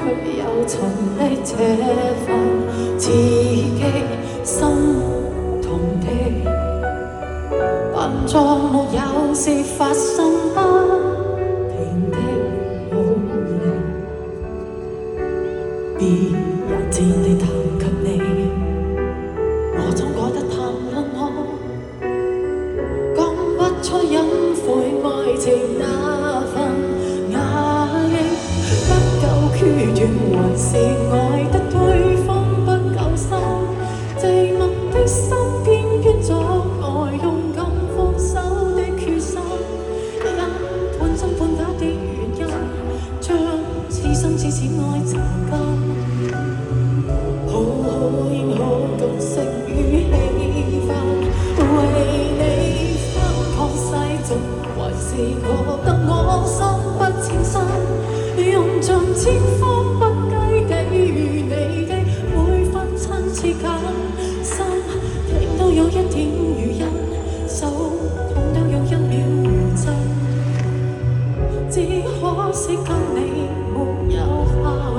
卻又曾歷這份刺激心痛的，扮作沒有事發生不停的努力，別人漸地談及你，我總覺得談論我講不出隱晦愛情那份壓抑，不夠決斷還是愛得對方不夠深，寂寞的心偏偏阻礙勇敢放手的決心，因半真半假的原因，將痴心痴子愛囚禁。好好應好角色與氣氛，為你翻擴世俗，還是覺得我心不淺身，用盡千方百計地與你的每分親切感心，聽到有一點餘音，手痛到有一秒如真，只可惜跟你沒有下文。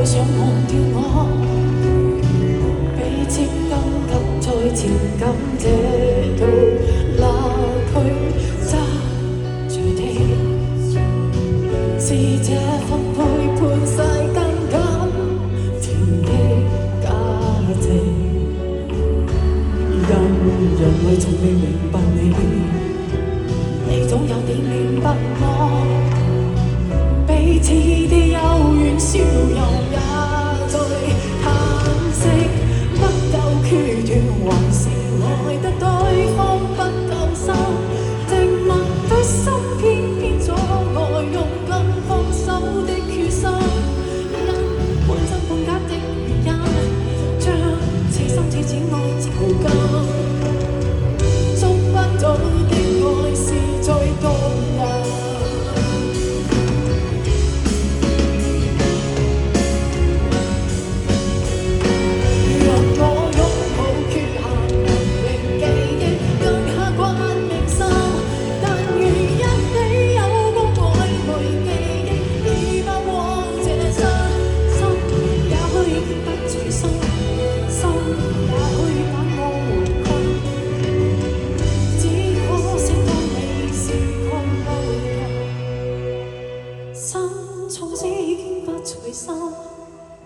想忘掉我，彼此急急在情感這道罅區揸住的，是這分配判晒更感甜的價值，因人類從未明白你，你總有點明白我，彼此的幽怨笑容。決斷還是愛得對方不夠深，寂寞的心偏偏阻礙勇敢放手的決心，因半真半假的原因，將痴心痴子愛囚禁，捉不到的愛是最動人。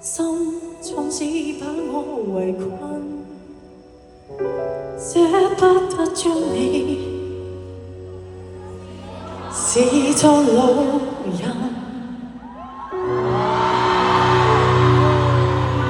心從此把我圍困，捨不得將你視作路人。